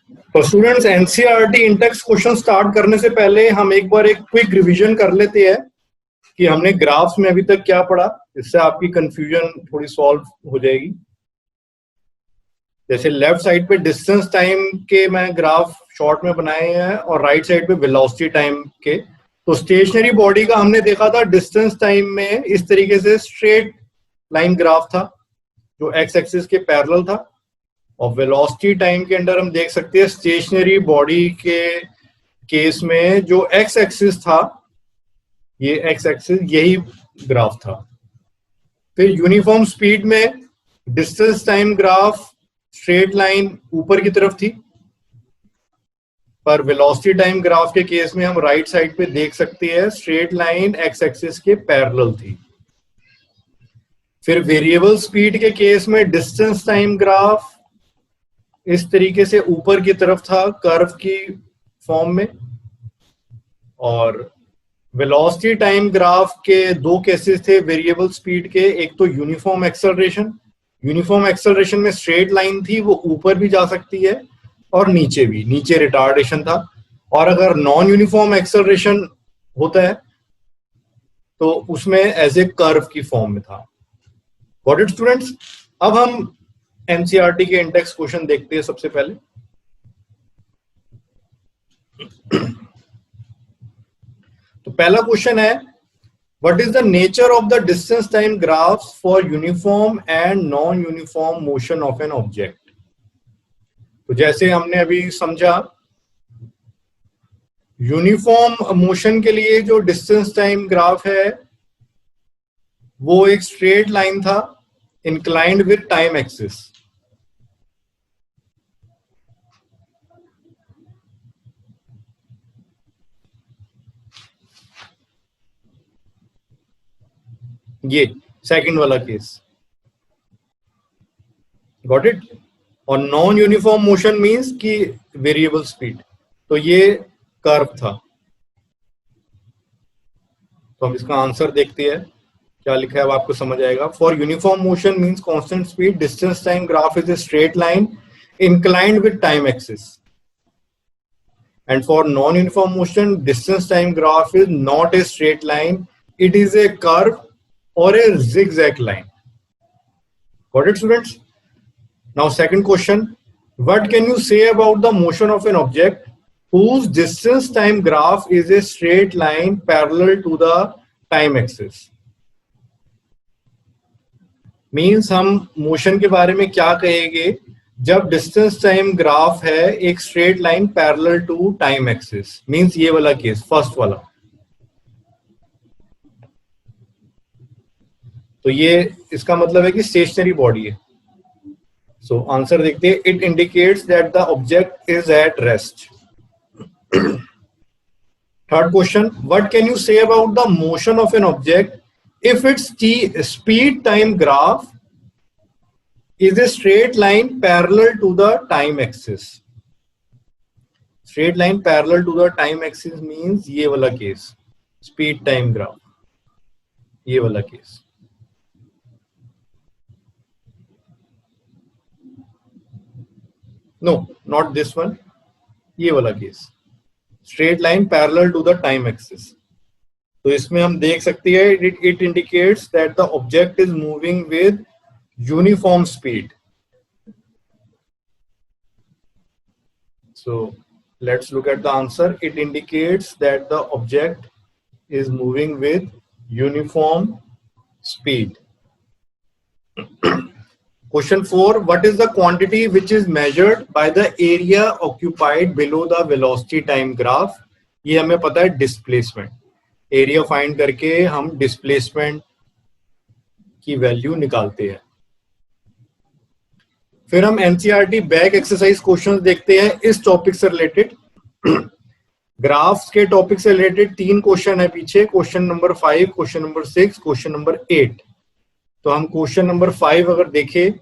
तो students, NCERT Intex question start करने से पहले हम एक बार एक क्विक रिवीजन कर लेते हैं कि हमने ग्राफ्स में अभी तक क्या पढ़ा। इससे आपकी कंफ्यूजन थोड़ी सॉल्व हो जाएगी। जैसे लेफ्ट साइड पे डिस्टेंस टाइम के मैं ग्राफ शॉर्ट में बनाए हैं और राइट साइड पे वेलोसिटी टाइम के। तो स्टेशनरी बॉडी का हमने देखा था डिस्टेंस टाइम में इस तरीके से स्ट्रेट लाइन ग्राफ था जो एक्स एक्सिस के पैरेलल था, और वेलोसिटी टाइम के अंदर हम देख सकते हैं स्टेशनरी बॉडी के केस में जो एक्स एक्सिस था, ये एक्स एक्सिस यही ग्राफ था। फिर यूनिफॉर्म स्पीड में distance time graph straight line ऊपर की तरफ थी, पर वेलोसिटी टाइम ग्राफ के केस में हम राइट साइड पे देख सकते हैं स्ट्रेट लाइन एक्स एक्सिस के पैरेलल थी। फिर वेरिएबल स्पीड के केस में डिस्टेंस टाइम ग्राफ इस तरीके से ऊपर की तरफ था कर्व की फॉर्म में, और वेलोसिटी टाइम ग्राफ के दो केसेस थे वेरिएबल स्पीड के। एक तो यूनिफॉर्म एक्सेलरेशन, यूनिफॉर्म एक्सेलरेशन में स्ट्रेट लाइन थी, वो ऊपर भी जा सकती है और नीचे भी, नीचे रिटार्डेशन था। और अगर नॉन यूनिफॉर्म एक्सेलरेशन होता है तो उसमें एज ए कर्व की फॉर्म में था। Got it students? अब हम एनसीईआरटी के इंडेक्स क्वेश्चन देखते हैं सबसे पहले। तो पहला क्वेश्चन है, what is the nature of the distance time graphs for uniform and non uniform motion of an object. तो जैसे हमने अभी समझा, यूनिफॉर्म मोशन के लिए जो डिस्टेंस टाइम ग्राफ है वो एक स्ट्रेट लाइन था इंक्लाइंड विद टाइम एक्सिस। ये सेकंड वाला केस, गॉट इट? और नॉन यूनिफॉर्म मोशन मींस कि वेरिएबल स्पीड, तो ये कर्व था। तो हम इसका आंसर देखते हैं क्या लिखा है, अब आपको समझ आएगा। For uniform motion means constant speed, distance time graph is a straight line inclined with time axis, and for non-uniform motion distance time graph is not a straight line, it is a curve or a zigzag line. Got it, students? Now second question, what can you say about the motion of an object whose distance time graph is a straight line parallel to the time axis? Means हम motion के बारे में क्या कहेंगे जब distance time graph है एक straight line parallel to time axis, means ये वाला केस, फर्स्ट वाला। तो ये इसका मतलब है कि स्टेशनरी बॉडी है। सो आंसर देखते हैं, it indicates that the object is at rest. Third question, what can you say about the motion of an object if its speed time graph is a straight line parallel to the time axis? Straight line parallel to the time axis means ये वाला case, speed time graph, ये वाला case. No, not this one, ये वाला case, straight line parallel to the time axis। तो इसमें हम देख सकते हैं it indicates that the object is moving with uniform speed. So let's look at the answer. It indicates that the object is moving with uniform speed. Question 4, what is the quantity which is measured by the area occupied below the velocity time graph? ये हमें पता है displacement, area find करके हम displacement की value निकालते हैं। फिर हम एनसीईआरटी बैक एक्सरसाइज क्वेश्चंस देखते हैं इस टॉपिक से रिलेटेड। ग्राफ्स के टॉपिक से रिलेटेड 3 क्वेश्चन है पीछे, question number 5, question number 6, question number 8। तो हम क्वेश्चन नंबर 5 अगर देखें,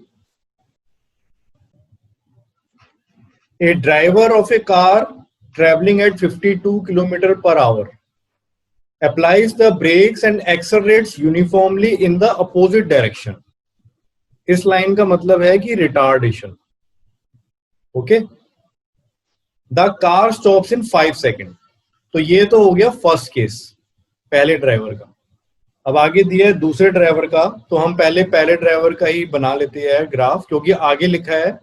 a driver of a car travelling at 52 kilometre per hour applies the brakes and accelerates uniformly in the opposite direction. इस line का मतलब है कि retardation. Okay, the car stops in 5 second. तो ये तो हो गया फर्स्ट केस, पहले ड्राइवर का। अब आगे दिया है दूसरे ड्राइवर का, तो हम पहले ड्राइवर का ही बना लेते हैं ग्राफ, क्योंकि आगे लिखा है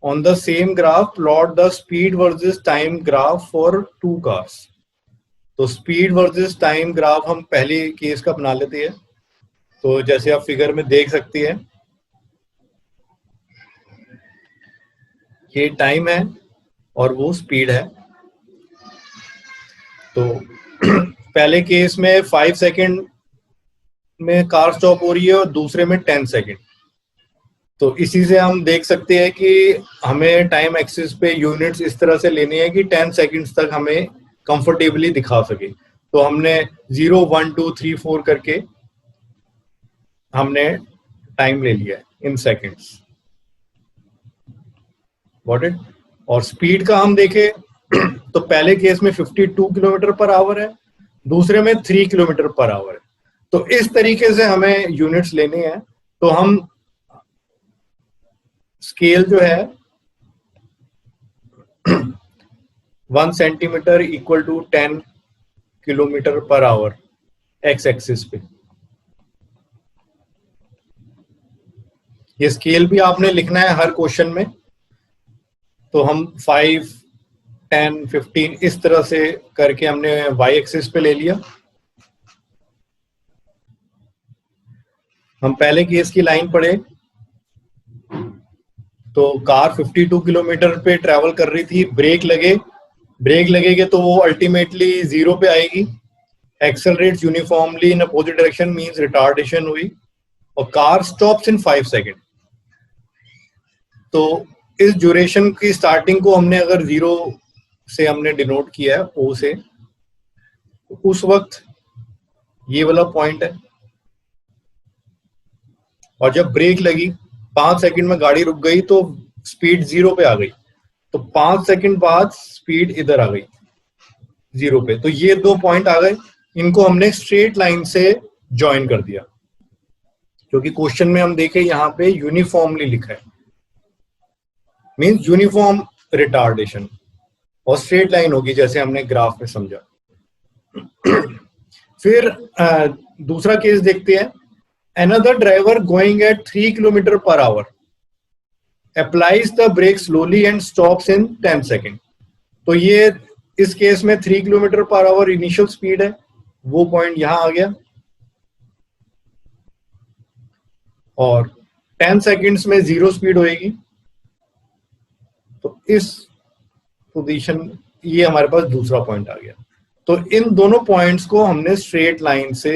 on the same graph plot the speed versus time graph for 2 cars. तो स्पीड वर्सेस टाइम ग्राफ हम पहले केस का बना लेते हैं। तो जैसे आप फिगर में देख सकती हैं, ये टाइम है और वो स्पीड है। तो पहले केस में 5 सेकेंड में कार स्टॉप हो रही है और दूसरे में 10 सेकेंड। तो इसी से हम देख सकते हैं कि हमें टाइम एक्सिस पे यूनिट्स इस तरह से लेनी है कि 10 सेकेंड्स तक हमें कंफर्टेबली दिखा सके। तो हमने 0, 1, 2, 3, 4 करके हमने टाइम ले लिया इन सेकेंड्स। Got it. और स्पीड का हम देखें तो पहले केस में 52 किलोमीटर पर आवर है, दूसरे में 3 किलोमीटर पर आवर है। तो इस तरीके से हमें यूनिट्स लेने हैं। तो हम स्केल जो है 1 centimetre equal to 10 kilometre per hour x axis पे। ये स्केल भी आपने लिखना है हर क्वेश्चन में। तो हम 5, 10, 15 इस तरह से करके हमने वाई एक्सिस पे ले लिया। हम पहले केस की लाइन पढ़े तो कार 52 किलोमीटर पे ट्रेवल कर रही थी, ब्रेक लगेगे तो वो अल्टीमेटली 0 पे आएगी। Accelerates uniformly in opposite direction means retardation हुई, और कार स्टॉप्स इन 5 सेकेंड। तो इस ड्यूरेशन की स्टार्टिंग को हमने अगर 0 से हमने डिनोट किया है, ओ से, तो उस वक्त ये वाला पॉइंट है। और जब ब्रेक लगी 5 सेकंड में गाड़ी रुक गई तो स्पीड 0 पे आ गई। तो 5 सेकंड बाद स्पीड इधर आ गई 0 पे। तो ये 2 पॉइंट आ गए, इनको हमने स्ट्रेट लाइन से ज्वाइन कर दिया, क्योंकि क्वेश्चन में हम देखें यहाँ पे यूनिफॉर्मली लिखा है, मींस यूनिफॉर्म रिटार्डेशन, और स्ट्रेट लाइन होगी जैसे हमने ग्राफ में समझा। फिर दूसरा केस देखते हैं। Another driver going at 3 kilometre per hour applies the brake slowly and stops in 10 second. तो ये इस केस में 3 kilometre per our initial speed है, वो पॉइंट यहां आ गया। और 10 सेकेंड्स में 0 स्पीड होएगी। तो इस पोजीशन, ये हमारे पास दूसरा पॉइंट आ गया। तो इन दोनों पॉइंट्स को हमने स्ट्रेट लाइन से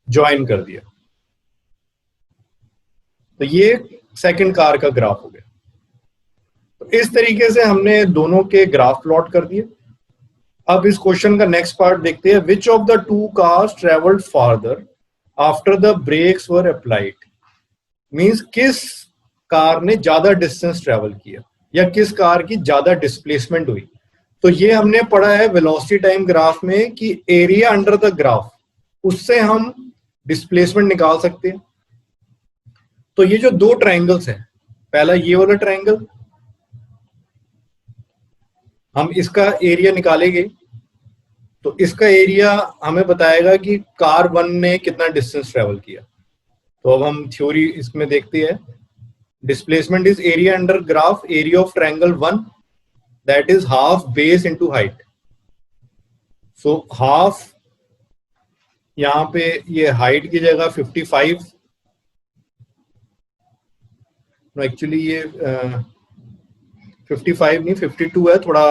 ज्वाइन कर दिया। तो ये सेकंड कार का ग्राफ हो गया। तो इस तरीके से हमने दोनों के ग्राफ प्लॉट कर दिए। अब इस क्वेश्चन का नेक्स्ट पार्ट देखते हैं। Which of the 2 cars travelled farther after the brakes were applied. Means किस कार ने ज्यादा डिस्टेंस ट्रेवल किया या किस कार की ज्यादा डिस्प्लेसमेंट हुई। तो ये हमने पढ़ा है वेलोसिटी टाइम ग्राफ में कि एरिया अंडर द ग्राफ, उससे हम डिस्प्लेसमेंट निकाल सकते हैं। तो ये जो 2 ट्रायंगल्स हैं, पहला ये वाला ट्रायंगल, हम इसका एरिया निकालेंगे तो इसका एरिया हमें बताएगा कि कार 1 ने कितना डिस्टेंस ट्रेवल किया। तो अब हम थ्योरी इसमें देखते हैं। Displacement is area under graph, area of triangle 1, that is half base into height. So half, यहां पे ये हाइट की जगह 55, एक्चुअली ये 55 नहीं 52 है, थोड़ा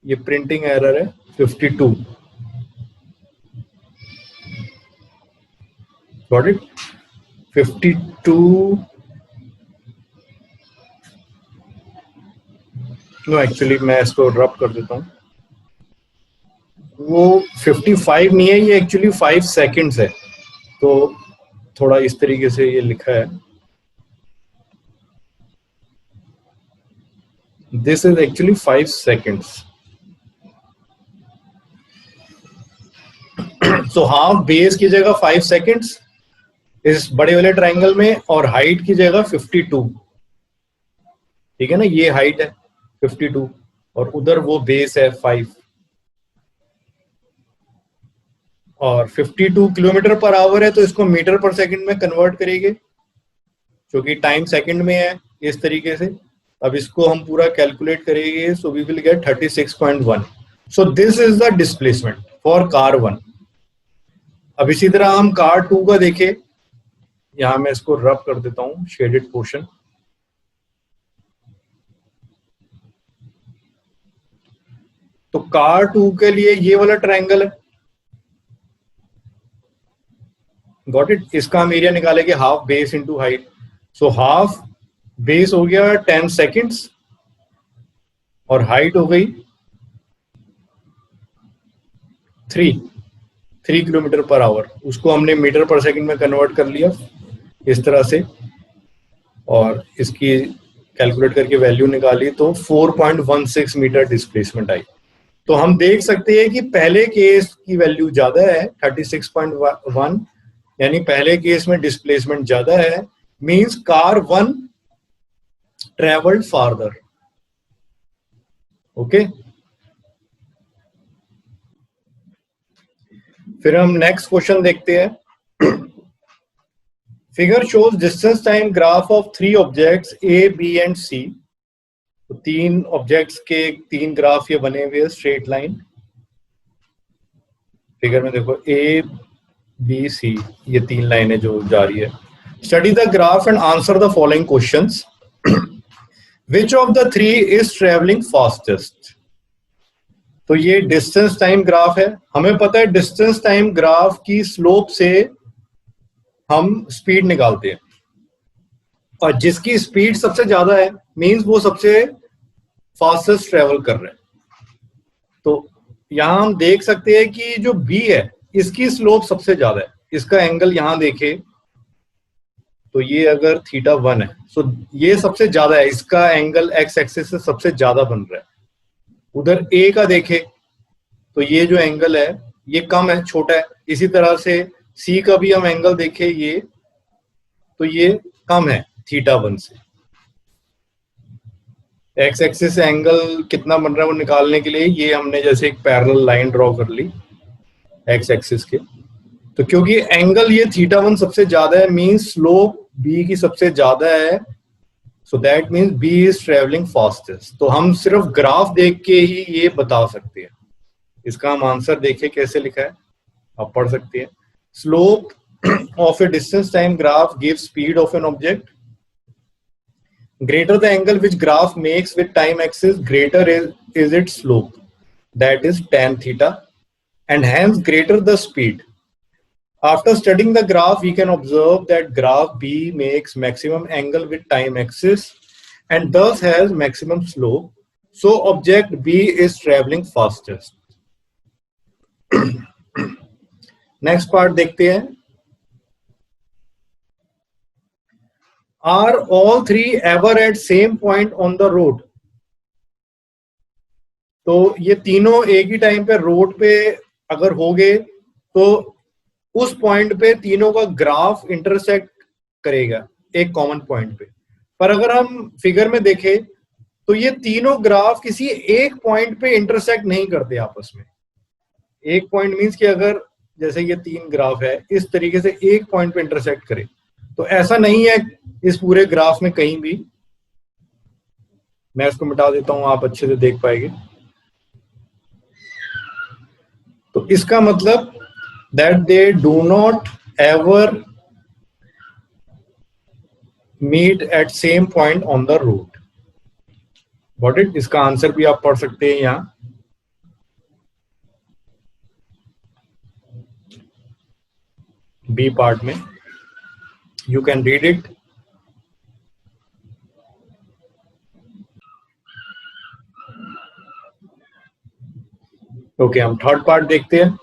ये प्रिंटिंग एरर है, 52। Got it. 52 नो, एक्चुअली मैं इसको ड्रॉप कर देता हूँ। वो 55 नहीं है, ये एक्चुअली 5 सेकेंड्स है। तो थोड़ा इस तरीके से ये लिखा है। This is actually 5 seconds. So half base की जगह 5 सेकेंड्स इस बड़े वाले ट्रायंगल में, और हाइट की जगह 52। ठीक है ना, ये हाइट है 52 और उधर वो बेस है 5, और 52 किलोमीटर पर आवर है तो इसको मीटर पर सेकंड में कन्वर्ट करेंगे, क्योंकि टाइम सेकंड में है इस तरीके से। अब इसको हम पूरा कैलकुलेट करेंगे, so we will get 36.1। So this is the displacement for car 1। अब इसी तरह हम कार 2 का देखें, यहां मैं इसको रब कर देता हूं शेडेड पोर्शन। तो कार 2 के लिए ये वाला ट्रायंगल है, गॉट इट। इसका हम एरिया निकालेंगे half base into height. So half base हो गया 10 सेकेंड्स और हाइट हो गई 3 किलोमीटर पर आवर। उसको हमने मीटर पर सेकंड में कन्वर्ट कर लिया इस तरह से, और इसकी कैलकुलेट करके वैल्यू निकाली तो 4.16 मीटर डिस्प्लेसमेंट आई। तो हम देख सकते हैं कि पहले केस की वैल्यू ज्यादा है 36.1, यानी पहले केस में डिस्प्लेसमेंट ज्यादा है, means car 1 travelled farther. Okay, फिर हम नेक्स्ट क्वेश्चन देखते हैं। Figure shows distance time graph of 3 objects A, B and C. तो 3 ऑब्जेक्ट्स के 3 ग्राफ ये बने हुए स्ट्रेट लाइन। फिगर में देखो ए, बी, सी, ये 3 लाइनें जो जा रही है। Study the graph and answer the following questions. Which of the 3 is travelling fastest? तो ये डिस्टेंस टाइम ग्राफ है। हमें पता है डिस्टेंस टाइम ग्राफ की स्लोप से हम स्पीड निकालते हैं, और जिसकी स्पीड सबसे ज्यादा है मींस वो सबसे फास्टेस्ट ट्रेवल कर रहे हैं। तो यहां हम देख सकते हैं कि जो बी है इसकी स्लोप सबसे ज्यादा है। इसका एंगल यहां देखे तो ये अगर θ1 है, सो ये सबसे ज्यादा है, इसका एंगल एक्स एक्सिस से सबसे ज्यादा बन रहा है। उधर ए का देखे तो ये जो एंगल है ये कम है, छोटा है। इसी तरह से सी का भी हम एंगल देखे ये, तो ये कम है θ1 से। एक्स एक्सिस से एंगल कितना बन रहा है वो निकालने के लिए ये हमने जैसे एक पैरेलल लाइन ड्रॉ कर ली एक्स एक्सिस के। तो क्योंकि एंगल ये θ1 सबसे ज्यादा है, मींस स्लोप बी की सबसे ज्यादा है, so that means B is travelling fastest. तो हम सिर्फ ग्राफ देख के ही ये बता सकते हैं। इसका हम आंसर देखें कैसे लिखा है, आप पढ़ सकते हैं। Slope of a distance time graph gives speed of an object. Greater the angle which graph makes with time axis, greater is its slope, that is tan theta, and hence greater the speed. After studying the graph, we can observe that graph B makes maximum angle with time axis and thus has maximum slope. So object B is traveling fastest. Next part देखते हैं। Are all 3 ever at same point on the road? तो ये तीनों एक ही time पे road पे अगर हो गए तो उस पॉइंट पे तीनों का ग्राफ इंटरसेक्ट करेगा एक कॉमन पॉइंट पे। पर अगर हम फिगर में देखें तो ये तीनों ग्राफ किसी एक पॉइंट पे इंटरसेक्ट नहीं करते आपस में। एक पॉइंट मींस कि अगर जैसे ये 3 ग्राफ है इस तरीके से एक पॉइंट पे इंटरसेक्ट करे, तो ऐसा नहीं है इस पूरे ग्राफ में कहीं भी। मैं इसको मिटा देता हूं, आप अच्छे से देख पाएंगे। तो इसका मतलब that they do not ever meet at same point on the road. Got it. इसका आंसर भी आप पढ़ सकते हैं यहां। बी पार्ट में you can read it. Okay, हम थर्ड पार्ट देखते हैं।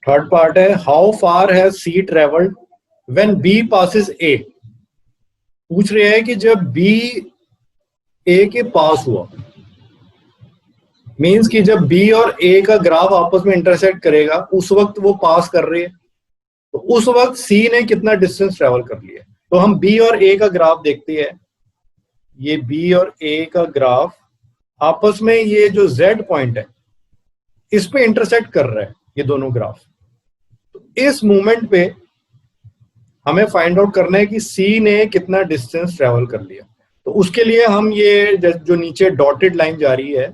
थर्ड पार्ट है how far has C travelled when B passes A. पूछ रहे हैं कि जब बी ए के पास हुआ, मींस कि जब बी और ए का ग्राफ आपस में इंटरसेक्ट करेगा उस वक्त वो पास कर रहे हैं, तो उस वक्त सी ने कितना डिस्टेंस ट्रेवल कर लिया। तो हम बी और ए का ग्राफ देखते हैं। ये बी और ए का ग्राफ आपस में ये जो जेड पॉइंट है इस पे इंटरसेक्ट कर रहा है, ये दोनों ग्राफ। तो इस मूवमेंट पे हमें फाइंड आउट करना है कि सी ने कितना डिस्टेंस ट्रेवल कर लिया। तो उसके लिए हम ये जो नीचे डॉटेड लाइन जा रही है,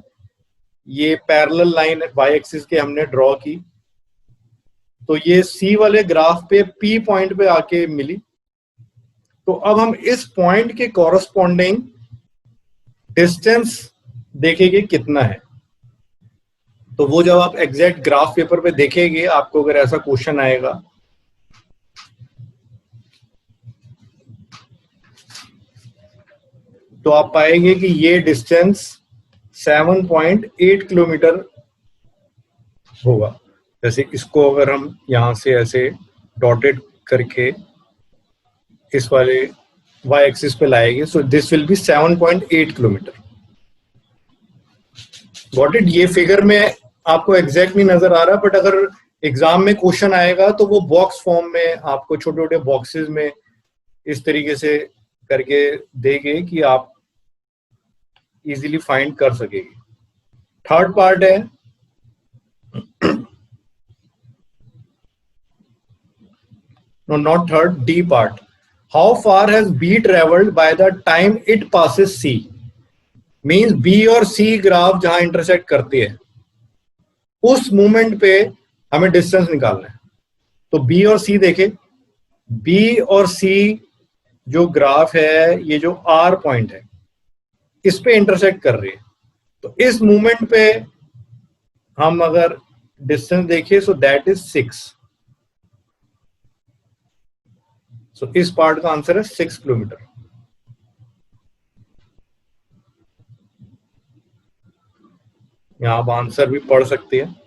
ये पैरेलल लाइन वाई एक्सिस के हमने ड्रॉ की, तो ये सी वाले ग्राफ पे पी पॉइंट पे आके मिली। तो अब हम इस पॉइंट के कॉरस्पॉन्डिंग डिस्टेंस देखेंगे कितना है। तो वो जब आप एग्जैक्ट ग्राफ पेपर पे देखेंगे, आपको अगर ऐसा क्वेश्चन आएगा तो आप पाएंगे कि ये डिस्टेंस 7.8 किलोमीटर होगा। जैसे इसको अगर हम यहां से ऐसे डॉटेड करके इस वाले वाई एक्सिस पे लाएंगे, so this will be 7.8 kilometre. Got it? ये फिगर में आपको एग्जैक्ट नहीं नजर आ रहा, बट अगर एग्जाम में क्वेश्चन आएगा तो वो बॉक्स फॉर्म में आपको छोटे छोटे बॉक्सेस में इस तरीके से करके देंगे कि आप इजीली फाइंड कर सकेंगे। थर्ड पार्ट है no not third, D part. How far has B traveled by the time it passes C? Means B और C ग्राफ जहां इंटरसेक्ट करती है उस मोमेंट पे हमें डिस्टेंस निकालना है। तो B और C देखे, B और C जो ग्राफ है, ये जो R पॉइंट है इस पे इंटरसेक्ट कर रही है। तो इस मोमेंट पे हम अगर डिस्टेंस देखिए, सो दैट इज 6। सो इस पार्ट का आंसर है 6 किलोमीटर। यहां आप आंसर भी पढ़ सकते हैं।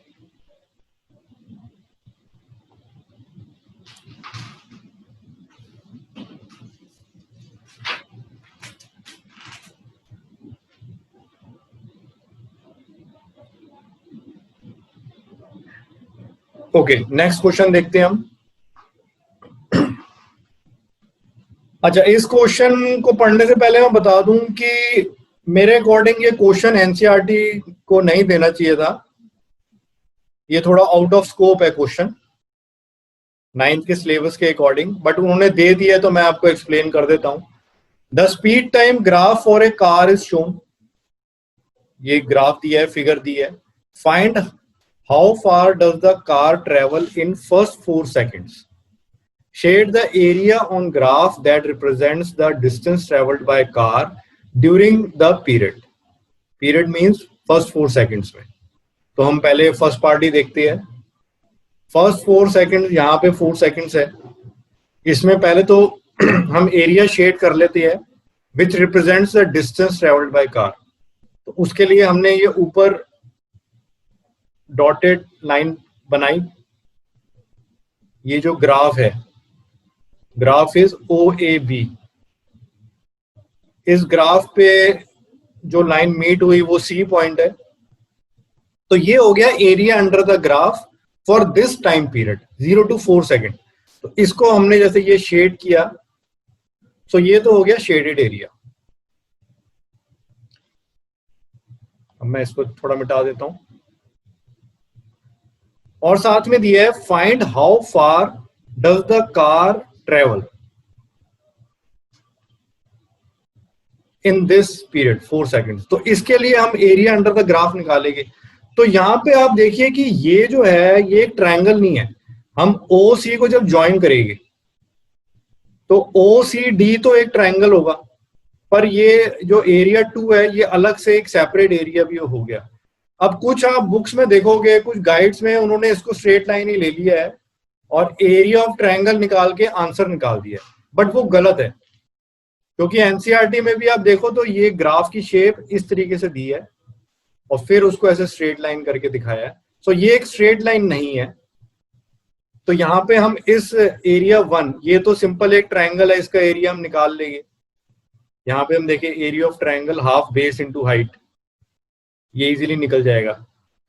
ओके, नेक्स्ट क्वेश्चन देखते हैं हम। अच्छा, इस क्वेश्चन को पढ़ने से पहले मैं बता दूं कि मेरे अकॉर्डिंग ये क्वेश्चन एनसीईआरटी को नहीं देना चाहिए था। ये थोड़ा आउट ऑफ स्कोप है क्वेश्चन 9th के सिलेबस के अकॉर्डिंग, बट उन्होंने दे दिया तो मैं आपको एक्सप्लेन कर देता हूं। The speed time graph for A car is shown. ये ग्राफ दिया है, फिगर दी है। Find how far does the car travel in first 4 seconds. Shade the area on graph that represents the distance traveled by car during the period. Period means first 4 seconds में। तो हम पहले first party देखते हैं। First 4 seconds, यहाँ पे 4 seconds है। इसमें पहले तो हम एरिया शेड कर लेते हैं which represents the distance traveled by car। तो उसके लिए हमने ये ऊपर डॉटेड लाइन बनाई। ये जो ग्राफ है, ग्राफ इज OAB। इस ग्राफ पे जो लाइन मीट हुई वो C पॉइंट है। तो ये हो गया area under the graph for this time period 0 to 4 second. तो इसको हमने जैसे ये शेड किया, तो ये तो हो गया शेडेड एरिया। अब मैं इसको थोड़ा मिटा देता हूं। और साथ में दिया है find how far does the car travel in this period 4 seconds। तो इसके लिए हम एरिया अंडर द ग्राफ निकालेंगे। तो यहां पे आप देखिए कि ये जो है ये एक ट्रायंगल नहीं है। हम OC को जब ज्वाइन करेंगे तो OCD तो एक ट्रायंगल होगा, पर ये जो एरिया 2 है ये अलग से एक सेपरेट एरिया भी हो गया। अब कुछ आप बुक्स में देखोगे, कुछ गाइड्स में उन्होंने इसको स्ट्रेट लाइन ही ले लिया है और एरिया ऑफ ट्रायंगल निकाल के आंसर निकाल दिया है, बट वो गलत है। क्योंकि एनसीईआरटी में भी आप देखो तो ये ग्राफ की शेप इस तरीके से दी है और फिर उसको ऐसे स्ट्रेट लाइन करके दिखाया है। सो ये एक स्ट्रेट लाइन नहीं है। तो यहाँ पे हम इस एरिया 1, ये तो सिंपल एक ट्रायंगल है, इसका एरिया हम निकाल लेंगे। यहाँ पे हम देखें area of triangle half base into height, ये इजीली निकल जाएगा।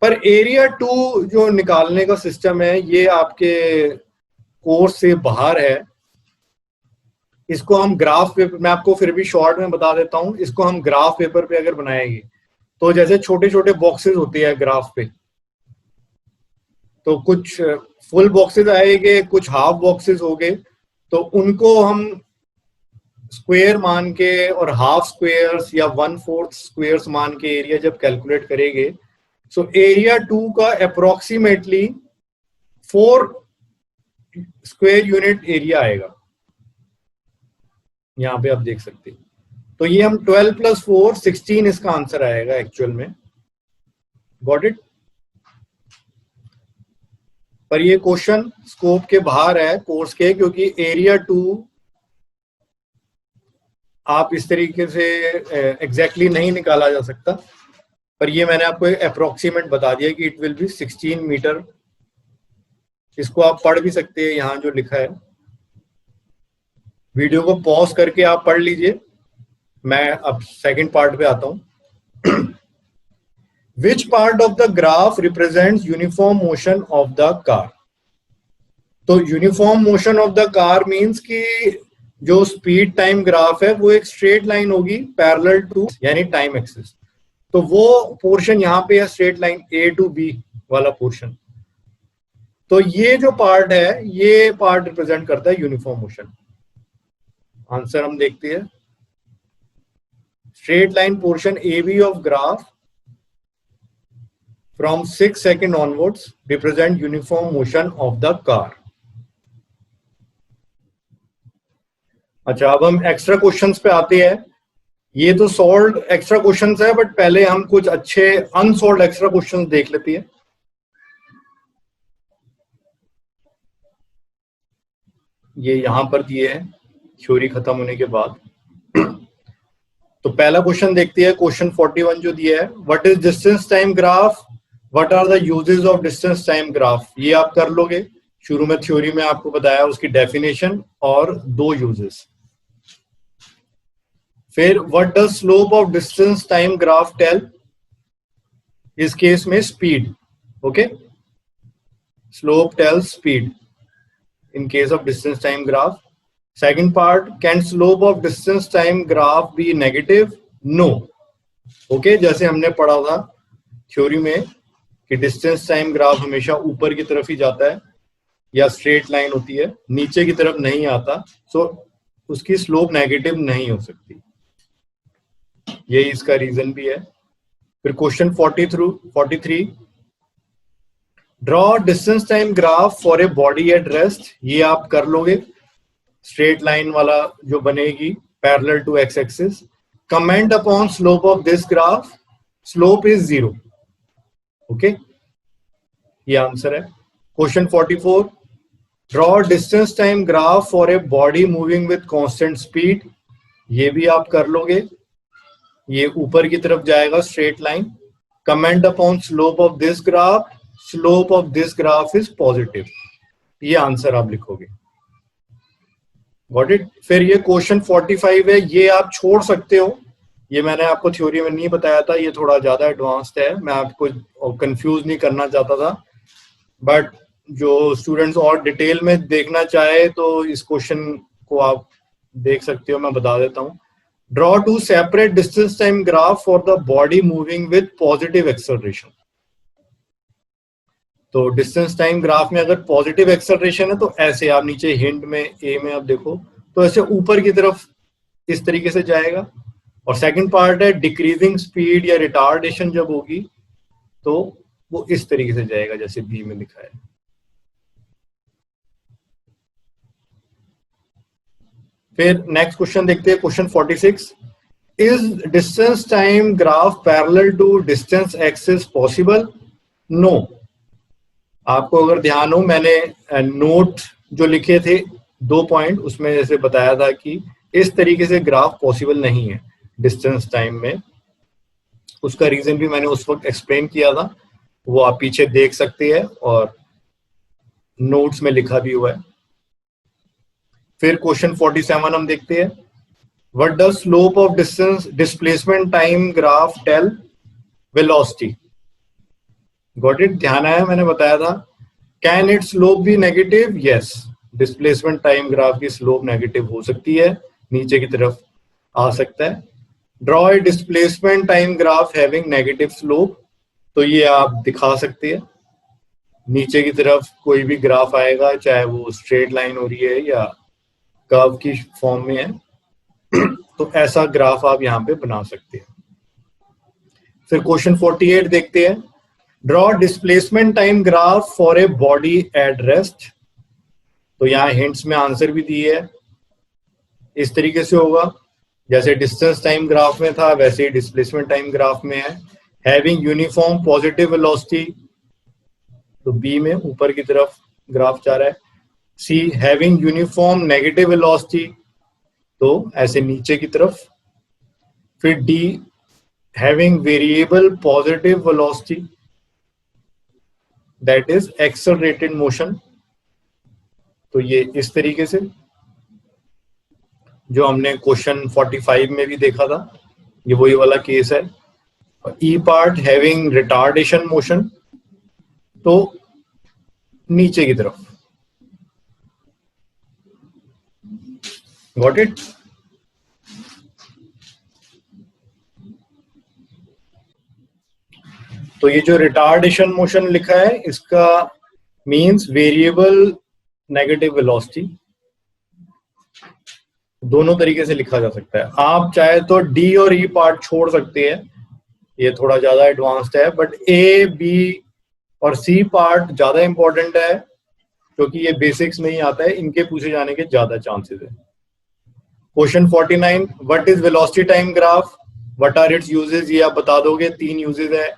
पर एरिया 2 जो निकालने का सिस्टम है ये आपके कोर्स से बाहर है। इसको हम ग्राफ पेपर, मैं आपको फिर भी शॉर्ट में बता देता हूं, इसको हम ग्राफ पेपर पे अगर बनाएंगे तो जैसे छोटे छोटे बॉक्सेस होती है ग्राफ पे, तो कुछ फुल बॉक्सेस आएंगे, कुछ हाफ बॉक्सेस हो गए, तो उनको हम स्क्वायर मान के और हाफ स्क्वायर्स या 1/4 स्क्वायर्स मान के एरिया जब कैलकुलेट करेंगे, सो एरिया 2 का अप्रोक्सीमेटली 4 स्क्वायर यूनिट एरिया आएगा। यहां पे आप देख सकते हैं। तो ये हम 12 + 4 16 इसका आंसर आएगा एक्चुअल में। Got it? पर ये क्वेश्चन स्कोप के बाहर है कोर्स के, क्योंकि एरिया 2 आप इस तरीके से एग्जैक्टली नहीं निकाला जा सकता, पर ये मैंने आपको अप्रोक्सीमेट बता दिया कि इट विल बी 16 मीटर। इसको आप पढ़ भी सकते हैं, यहां जो लिखा है। वीडियो को पॉज करके आप पढ़ लीजिए। मैं अब सेकंड पार्ट पे आता हूं। Which part of the graph represents uniform motion of the car? तो uniform motion of the car means कि जो स्पीड टाइम ग्राफ है वो एक स्ट्रेट लाइन होगी पैरेलल टू, यानी टाइम एक्सिस। तो वो पोर्शन यहां पे है straight line A to B वाला पोर्शन। तो ये जो पार्ट है, ये पार्ट रिप्रेजेंट करता है यूनिफॉर्म मोशन। आंसर हम देखते हैं। Straight line portion AB of graph from 6 second onwards represent uniform motion of the car. अच्छा, अब हम एक्स्ट्रा क्वेश्चंस पे आते हैं। ये तो सॉल्व एक्स्ट्रा क्वेश्चंस है, बट पहले हम कुछ अच्छे अनसॉल्व एक्स्ट्रा क्वेश्चंस देख लेते हैं। ये यहां पर दिए हैं थ्योरी खत्म होने के बाद। तो पहला क्वेश्चन देखते हैं, क्वेश्चन 41 जो दिया है, what is distance time graph, what are the uses of distance time graph. ये आप कर लोगे, शुरू में थ्योरी में आपको बताया उसकी डेफिनेशन और 2 यूजेस। फिर what does slope of distance time graph tell, इस केस में speed. Okay, slope tells speed in case of distance time graph. Second part, can slope of distance time graph be negative? No. Okay, जैसे हमने पढ़ा था theory में कि distance time graph हमेशा ऊपर की तरफ ही जाता है या स्ट्रेट लाइन होती है, नीचे की तरफ नहीं आता, सो उसकी स्लोप नेगेटिव नहीं हो सकती। यही इसका रीजन भी है। फिर question 43, draw distance time graph for a body at rest. ये आप कर लोगे, स्ट्रेट लाइन वाला जो बनेगी parallel to x axis. Comment upon slope of this graph, slope is 0। Okay, ये आंसर है। Question 44, draw distance time graph for a body moving with constant speed. ये भी आप कर लोगे, ये ऊपर की तरफ जाएगा straight line. Comment upon slope of this graph, slope of this graph is positive. ये आंसर आप लिखोगे। Got it? फिर ये क्वेश्चन 45 है, ये आप छोड़ सकते हो, ये मैंने आपको थ्योरी में नहीं बताया था, ये थोड़ा ज्यादा एडवांस्ड है, मैं आपको कंफ्यूज नहीं करना चाहता था। बट जो स्टूडेंट्स और डिटेल में देखना चाहे तो इस क्वेश्चन को आप देख सकते हो, मैं बता देता हूं। Draw 2 separate distance time graph for the body moving with positive acceleration. तो डिस्टेंस टाइम ग्राफ में अगर पॉजिटिव एक्सेलरेशन है तो ऐसे, आप नीचे हिंट में ए में आप देखो तो ऐसे ऊपर की तरफ इस तरीके से जाएगा। और सेकंड पार्ट है डिक्रीजिंग स्पीड या रिटार्डेशन जब होगी तो वो इस तरीके से जाएगा जैसे बी में लिखा है। फिर नेक्स्ट क्वेश्चन देखते हैं, question 46, is distance time graph parallel to distance axis possible? No. आपको अगर ध्यान हो, मैंने नोट जो लिखे थे 2 पॉइंट, उसमें जैसे बताया था कि इस तरीके से ग्राफ पॉसिबल नहीं है डिस्टेंस टाइम में। उसका रीजन भी मैंने उस वक्त एक्सप्लेन किया था, वो आप पीछे देख सकते हैं और नोट्स में लिखा भी हुआ है। फिर क्वेश्चन 47 हम देखते हैं, what does slope of distance displacement time graph tell? Velocity. Got it? ध्यान आया, मैंने बताया था। Can it slope be negative? Yes, displacement time graph की स्लोप नेगेटिव हो सकती है, नीचे की तरफ आ सकता है। Draw a displacement time graph having negative slope, तो ये आप दिखा सकते हैं, नीचे की तरफ कोई भी ग्राफ आएगा, चाहे वो स्ट्रेट लाइन हो रही है या कर्व की फॉर्म में है, तो ऐसा ग्राफ आप यहाँ पे बना सकते हैं। फिर क्वेश्चन 48 देखते हैं, draw displacement time graph for a body at rest. तो यहाँ हिंट्स में आंसर भी दी है, इस तरीके से होगा जैसे डिस्टेंस टाइम ग्राफ में था वैसे ही डिस्प्लेसमेंट टाइम ग्राफ में है। हैविंग यूनिफॉर्म पॉजिटिव वेलोसिटी, तो बी में ऊपर की तरफ ग्राफ जा रहा है। सी हैविंग यूनिफॉर्म नेगेटिव वेलोसिटी, तो ऐसे नीचे की तरफ। फिर D having variable positive velocity, that is accelerated motion, तो ये इस तरीके से जो हमने क्वेश्चन 45 में भी देखा था, ये वही वाला केस है। ई पार्ट हैविंग रिटार्डेशन मोशन, तो नीचे की तरफ। Got it? तो ये जो रिटार्डेशन मोशन लिखा है इसका मींस वेरिएबल नेगेटिव वेलोसिटी, दोनों तरीके से लिखा जा सकता है। आप चाहे तो डी और ई पार्ट छोड़ सकते हैं, ये थोड़ा ज्यादा एडवांस्ड है, बट ए बी और सी पार्ट ज्यादा इंपॉर्टेंट है क्योंकि ये बेसिक्स में ही आता है, इनके पूछे जाने के ज्यादा चांसेस है। Question 49, what is velocity time graph, what are its uses, ये आप बता दोगे, 3 यूजेस है।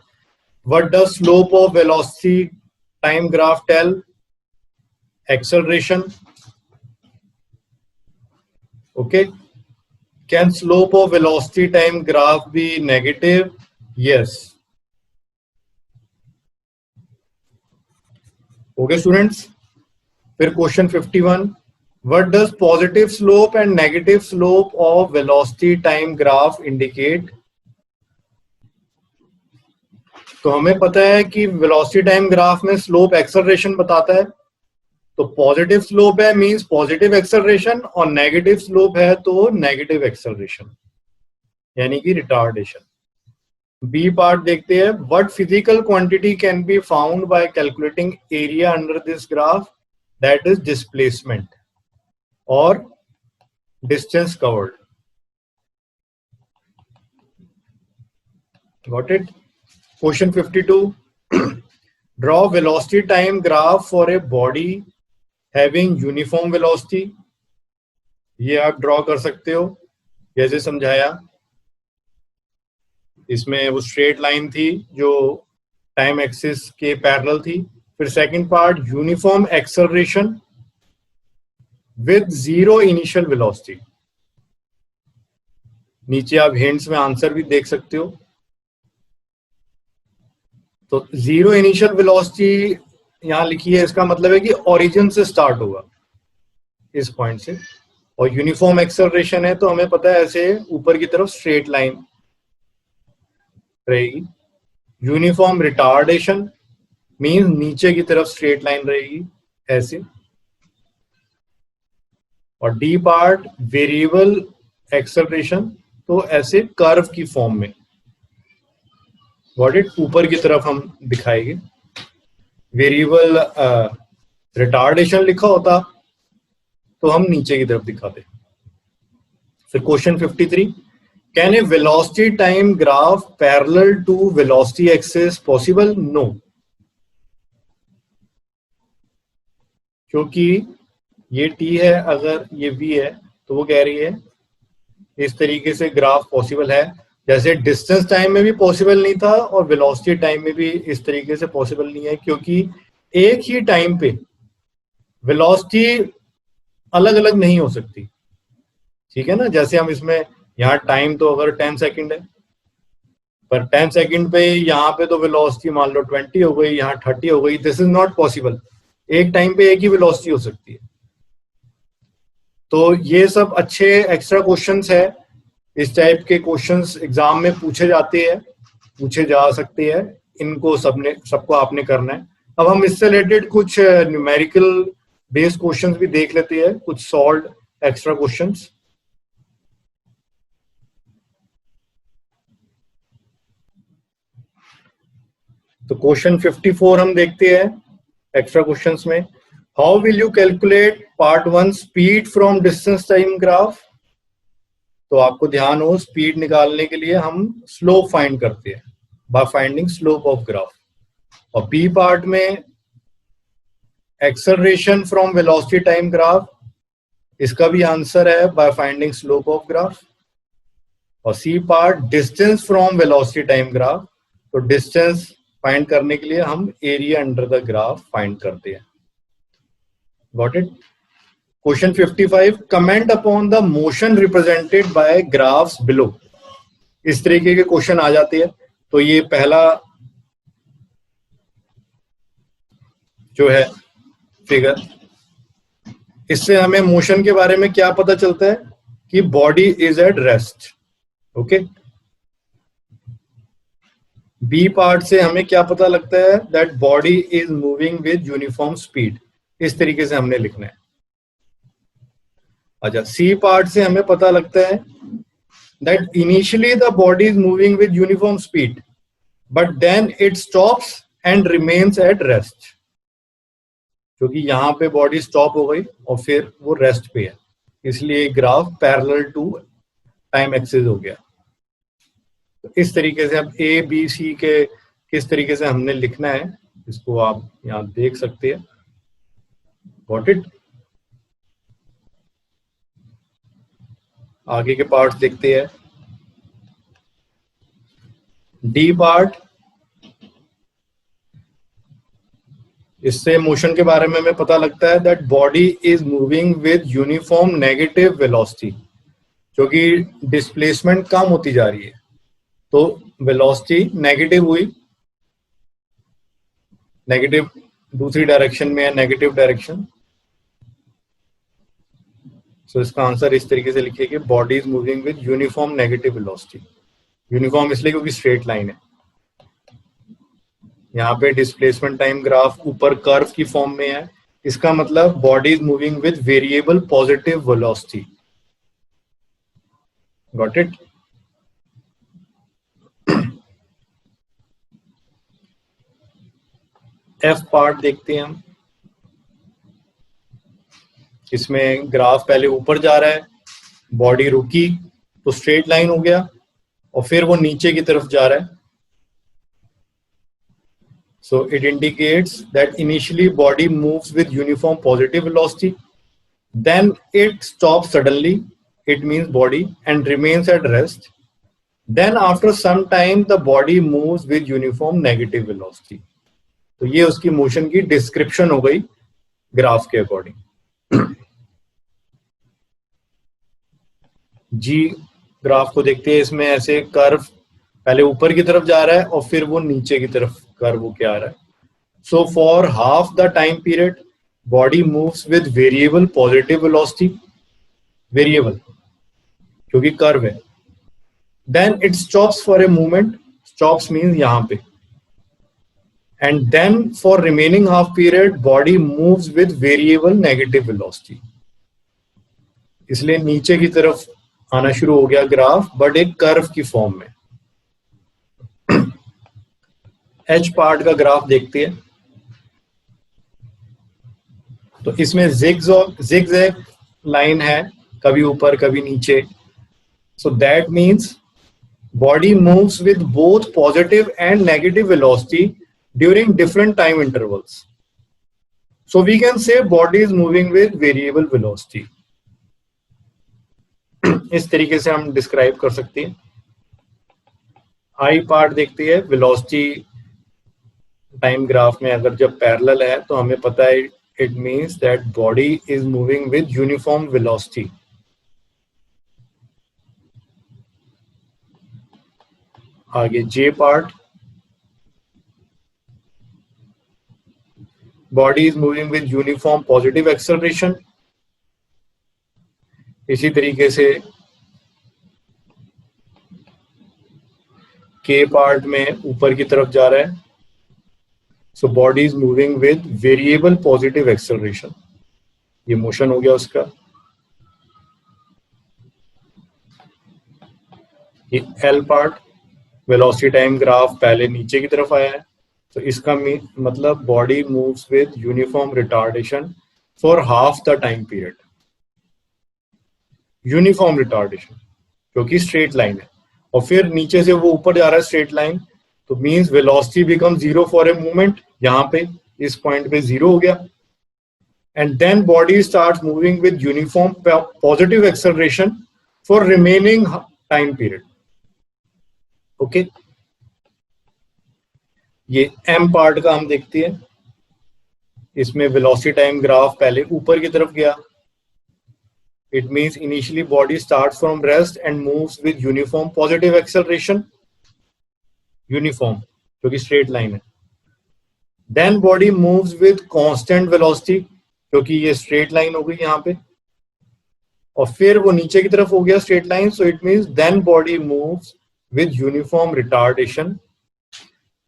What does slope of velocity time graph tell, acceleration. Okay, can slope of velocity time graph be negative? Yes. Okay students, फिर question 51, what does positive slope and negative slope of velocity time graph indicate? तो हमें पता है कि velocity time graph में slope acceleration बताता है, तो पॉजिटिव स्लोप है मींस पॉजिटिव एक्सेलरेशन, और नेगेटिव स्लोप है तो नेगेटिव एक्सेलरेशन यानी कि रिटार्डेशन। बी पार्ट देखते हैं, what physical quantity can be found by calculating area under this graph, that is displacement और distance covered. Got it? Question 52, draw velocity time graph for a body having uniform velocity, ये आप draw कर सकते हो जैसे समझाया। इसमें वो स्ट्रेट लाइन थी जो टाइम एक्सिस के पैरेलल थी। फिर second part, uniform acceleration with zero initial velocity, नीचे आप हिंट्स में आंसर भी देख सकते हो। तो जीरो इनिशियल वेलोसिटी यहां लिखी है, इसका मतलब है कि ओरिजिन से स्टार्ट होगा इस पॉइंट से, और यूनिफॉर्म एक्सेलरेशन है तो हमें पता है ऐसे ऊपर की तरफ स्ट्रेट लाइन रहेगी। यूनिफॉर्म रिटार्डेशन मींस नीचे की तरफ स्ट्रेट लाइन रहेगी ऐसे। और डी पार्ट वेरिएबल एक्सेलरेशन, तो ऐसे कर्व की फॉर्म में। Got it? ऊपर की तरफ हम दिखाएंगे। वेरिएबल रिटार्डेशन लिखा होता तो हम नीचे की तरफ दिखाते। फिर question 53, can a velocity time graph parallel to velocity axis possible? No, क्योंकि ये टी है, अगर ये वी है तो वो कह रही है इस तरीके से ग्राफ पॉसिबल है, जैसे डिस्टेंस टाइम में भी पॉसिबल नहीं था और वेलोसिटी टाइम में भी इस तरीके से पॉसिबल नहीं है, क्योंकि एक ही टाइम पे वेलोसिटी अलग अलग नहीं हो सकती। ठीक है ना, जैसे हम इसमें यहाँ टाइम तो अगर 10 सेकंड है, पर 10 सेकंड पे यहाँ पे तो वेलोसिटी मान लो 20 हो गई, यहाँ 30 हो गई। दिस इज नॉट पॉसिबल, एक टाइम पे एक ही वेलोसिटी हो सकती है। तो ये सब अच्छे एक्स्ट्रा क्वेश्चंस है, इस टाइप के क्वेश्चंस एग्जाम में पूछे जाते हैं, पूछे जा सकते हैं, इनको सबको आपने करना है। अब हम इससे रिलेटेड कुछ न्यूमेरिकल बेस क्वेश्चंस भी देख लेते हैं, कुछ सॉल्व एक्स्ट्रा क्वेश्चंस। तो क्वेश्चन 54 हम देखते हैं एक्स्ट्रा क्वेश्चंस में। How will you calculate part 1 speed from distance time graph. तो आपको ध्यान हो, स्पीड निकालने के लिए हम स्लोप फाइंड करते हैं by finding slope of graph. और बी पार्ट में acceleration from velocity time graph, इसका भी आंसर है by finding slope of graph. और C part distance from velocity time graph, तो डिस्टेंस फाइंड करने के लिए हम area under the graph find करते हैं। Got it. Question 55, comment upon the motion represented by graphs below. इस तरीके के क्वेश्चन आ जाते हैं। तो ये पहला जो है फिगर, इससे हमें मोशन के बारे में क्या पता चलता है कि body is at rest. Okay. B part से हमें क्या पता लगता है, that body is moving with uniform speed. इस तरीके से हमने लिखना है। अच्छा, सी पार्ट से हमें पता लगता है that initially the body is moving with uniform speed but then it stops and remains at rest. क्योंकि यहां पे बॉडी स्टॉप हो गई और फिर वो रेस्ट पे है, इसलिए graph parallel to time axis हो गया। तो इस तरीके से अब ए बी सी के किस तरीके से हमने लिखना है, इसको आप यहां देख सकते हैं। Got it. आगे के पार्ट्स देखते हैं। डी पार्ट, इससे मोशन के बारे में हमें पता लगता है that body is moving with uniform negative velocity, क्योंकि डिस्प्लेसमेंट कम होती जा रही है तो वेलोसिटी नेगेटिव हुई। नेगेटिव दूसरी डायरेक्शन में है, नेगेटिव डायरेक्शन। सो इसका आंसर इस तरीके से लिखिए कि body is moving with uniform negative velocity. Uniform इसलिए क्योंकि स्ट्रेट लाइन है। यहाँ पे डिस्प्लेसमेंट टाइम ग्राफ ऊपर कर्व की फॉर्म में है, इसका मतलब body is moving with variable positive velocity. Got it. F part देखते हैं हम। इसमें ग्राफ पहले ऊपर जा रहा है, बॉडी रुकी तो स्ट्रेट लाइन हो गया और फिर वो नीचे की तरफ जा रहा है। So it indicates that initially body moves with uniform positive velocity, then it stops suddenly, it means body, and remains at rest. Then after some time the body moves with uniform negative velocity. तो ये उसकी motion की description हो गई graph के according. जी graph को देखते हैं। इसमें ऐसे कर्व पहले ऊपर की तरफ जा रहा है और फिर वो नीचे की तरफ कर्व होके आ रहा है। So for half the time period, body moves with variable positive velocity, variable, क्योंकि कर्व है। Then it stops for a moment, stops means यहाँ पे, and then for remaining half period, body moves with variable negative velocity. इसलिए नीचे की तरफ आना शुरू हो गया ग्राफ, बट एक कर्व की फॉर्म में। एच पार्ट का ग्राफ देखते हैं। तो इसमें जिगजैग लाइन है, कभी ऊपर कभी नीचे। So that means body moves with both positive and negative velocity during different time intervals. So we can say body is moving with variable velocity. इस तरीके से हम डिस्क्राइब कर सकते हैं। आई पार्ट देखते हैं। वेलोसिटी टाइम ग्राफ में अगर जब पैरेलल है तो हमें पता है it means that body is moving with uniform velocity. आगे J part, body is moving with uniform positive acceleration. इसी तरीके से K part में ऊपर की तरफ जा रहा है, so body is moving with variable positive acceleration. ये मोशन हो गया उसका। ये L part, velocity time graph पहले नीचे की तरफ आया है, तो इसका मतलब body moves with uniform retardation for half the time period. Uniform retardation क्योंकि स्ट्रेट लाइन है, और फिर नीचे से वो ऊपर जा रहा है स्ट्रेट लाइन, तो means velocity become zero for a movement, यहाँ पे इस पॉइंट पे जीरो हो गया, and then body starts moving with uniform positive acceleration for remaining time period. Okay, ये एम पार्ट का हम देखते हैं, इसमें वेलोसिटी टाइम ग्राफ पहले ऊपर की तरफ गया। It means initially body starts from rest and moves with uniform positive acceleration, uniform क्योंकि straight line है। Then body moves with constant velocity क्योंकि ये straight line हो गई यहाँ पे, और फिर वो नीचे की तरफ हो गया straight line, so it means then body moves with uniform retardation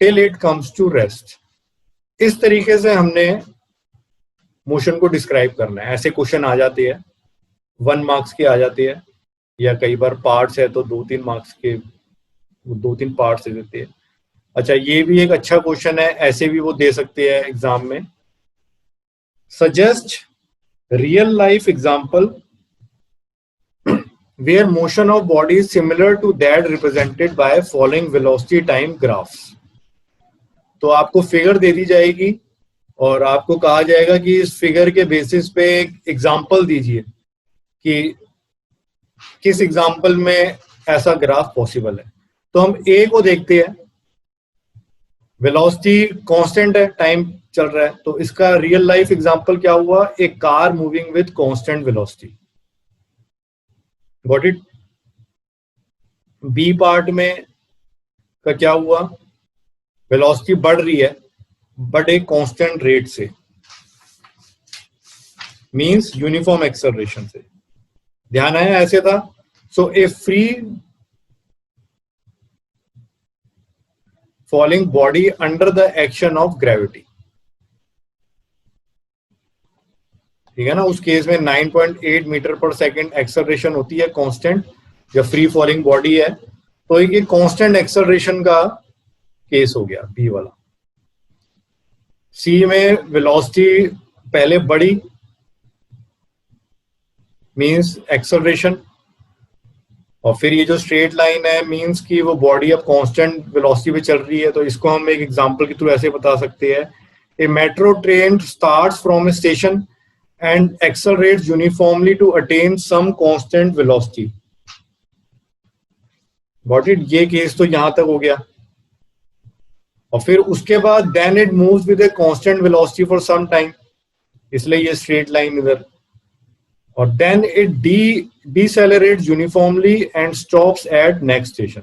till it comes to rest। इस तरीके से हमने मोशन को डिस्क्राइब करना है। ऐसे क्वेश्चन आ जाते हैं, 1 मार्क्स के आ जाते हैं, या कई बार पार्ट्स है तो 2-3 मार्क्स के, 2-3 पार्ट्स दे देते हैं। अच्छा, ये भी एक अच्छा क्वेश्चन है, ऐसे भी वो दे सकते हैं एग्जाम में। Suggest real life example where motion of body is similar to that represented by following velocity time graphs. तो आपको फिगर दे दी जाएगी और आपको कहा जाएगा कि इस फिगर के बेसिस पे एक एग्जांपल दीजिए कि किस एग्जाम्पल में ऐसा ग्राफ पॉसिबल है। तो हम ए को देखते हैं, वेलोसिटी कांस्टेंट है, टाइम चल रहा है, तो इसका रियल लाइफ एग्जांपल क्या हुआ, एक car moving with constant velocity. Got it. B part में का क्या हुआ, वेलोसिटी बढ़ रही है बट एक कांस्टेंट रेट से, मींस यूनिफॉर्म एक्सेलरेशन से। ध्यान आया, ऐसे था। So a free falling body under the action of gravity, ठीक है ना, उस केस में 9.8 मीटर पर सेकेंड एक्सेलरेशन होती है कांस्टेंट, जब फ्री फॉलिंग बॉडी है, तो ये कांस्टेंट एक्सेलरेशन का केस हो गया बी वाला। सी में वेलोसिटी पहले बढ़ी, मींस एक्सेलरेशन, और फिर ये जो स्ट्रेट लाइन है मींस कि वो बॉडी अब कांस्टेंट वेलोसिटी पे चल रही है। तो इसको हम एक एग्जांपल के थ्रू ऐसे बता सकते हैं, a metro train starts from a station and accelerates uniformly to attain some constant velocity. Got it. ये केस तो यहां तक हो गया, और फिर उसके बाद then it moves with a constant velocity for some time, इसलिए ये स्ट्रेट लाइन इधर, और then it decelerates uniformly and stops at next station।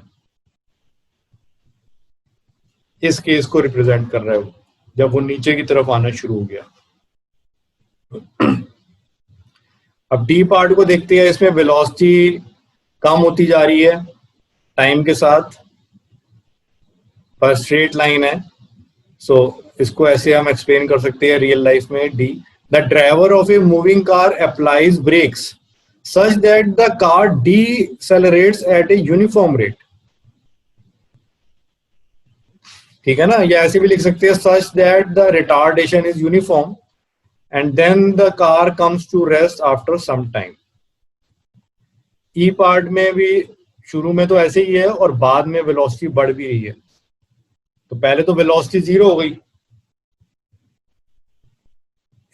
इस केस को रिप्रेजेंट कर रहा है वो, जब वो नीचे की तरफ आना शुरू हो गया। अब डी पार्ट को देखते हैं, इसमें वेलोसिटी कम होती जा रही है टाइम के साथ, पर स्ट्रेट लाइन है। सो इसको ऐसे हम एक्सप्लेन कर सकते हैं रियल लाइफ में। D, the driver of a moving car applies brakes such that the car decelerates at a uniform rate। ठीक है ना, या ऐसे भी लिख सकते हैं such that the retardation is uniform and then the car comes to rest after some time। E part में भी शुरू में तो ऐसे ही है और बाद में वेलोसिटी बढ़ भी रही है। तो पहले तो वेलोसिटी 0 हो गई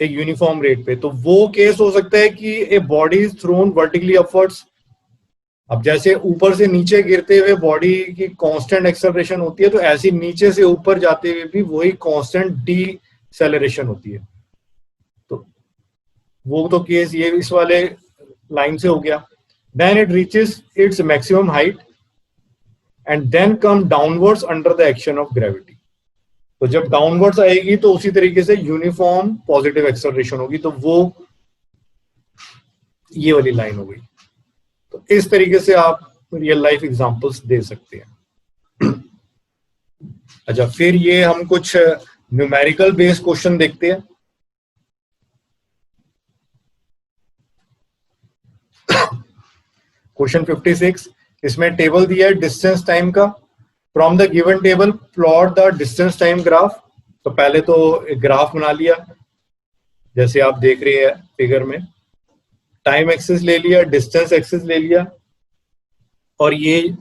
एक यूनिफॉर्म रेट पे, तो वो केस हो सकता है कि a body is thrown vertically upwards. अब जैसे ऊपर से नीचे गिरते हुए बॉडी की कांस्टेंट एक्सेलरेशन होती है, तो ऐसी नीचे से ऊपर जाते हुए भी वही कांस्टेंट डीसेलरेशन होती है। तो वो तो केस ये इस वाले लाइन से हो गया। Then it reaches its maximum height and then come downwards under the action of gravity. तो जब डाउनवर्ड्स आएगी तो उसी तरीके से यूनिफॉर्म पॉजिटिव एक्सेलरेशन होगी, तो वो ये वाली लाइन हो गई। तो इस तरीके से आप रियल लाइफ एग्जांपल्स दे सकते हैं। अच्छा, फिर ये हम कुछ न्यूमेरिकल बेस्ड क्वेश्चन देखते हैं। क्वेश्चन 56, इसमें टेबल दिया है डिस्टेंस टाइम का। From the given table plot the distance time graph. तो पहले तो एक ग्राफ बना लिया जैसे आप देख रहे हैं फिगर में, टाइम एक्सिस ले लिया, डिस्टेंस एक्सिस ले लिया, और ये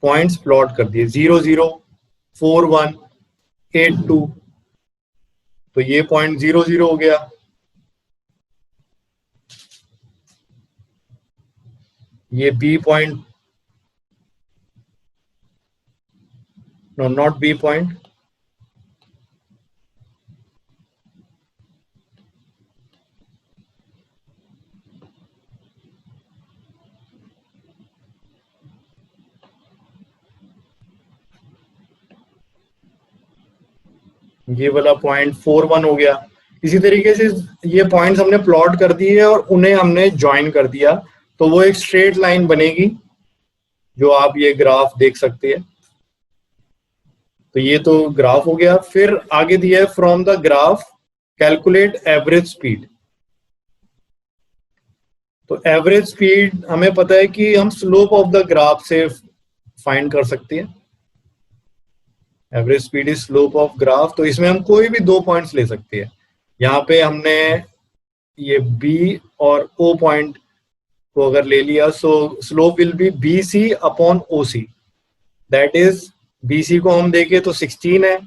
पॉइंट्स प्लॉट कर दिए 0 0 4 1 8 2। तो ये पॉइंट 0 0 हो गया, ये B point, no not B point, ये वाला पॉइंट 4 1 हो गया। इसी तरीके से ये पॉइंट्स हमने प्लॉट कर दिए और उन्हें हमने ज्वाइन कर दिया, तो वो एक स्ट्रेट लाइन बनेगी जो आप ये ग्राफ देख सकते हैं। तो ये तो ग्राफ हो गया। फिर आगे दिया है from the graph calculate average speed. तो एवरेज स्पीड हमें पता है कि हम स्लोप ऑफ द ग्राफ से फाइंड कर सकते हैं। Average speed is slope of graph. तो इसमें हम कोई भी दो पॉइंट्स ले सकते हैं। यहाँ पे हमने ये बी और ओ पॉइंट को अगर ले लिया, so slope will be B C upon O C. That is BC को हम देखें तो 16 है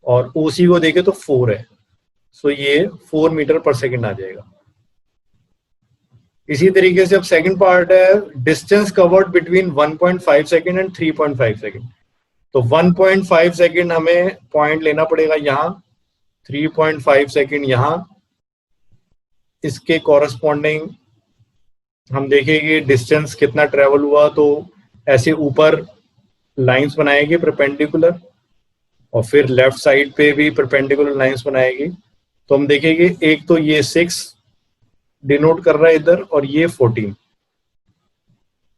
और OC को देखें तो 4 है। सो ये 4 मीटर पर सेकंड आ जाएगा। इसी तरीके से अब सेकंड पार्ट है distance covered between 1.5 second and 3.5 second. तो 1.5 सेकंड हमें पॉइंट लेना पड़ेगा यहाँ, 3.5 सेकंड यहाँ। इसके कॉरस्पॉन्डिंग हम देखेंगे डिस्टेंस कितना ट्रेवल हुआ, तो ऐसे ऊपर लाइंस बनाएगी परपेंडिकुलर, और फिर लेफ्ट साइड पे भी परपेंडिकुलर लाइंस बनाएगी। तो हम देखेंगे एक तो ये 6 डिनोट कर रहा है इधर, और ये 14।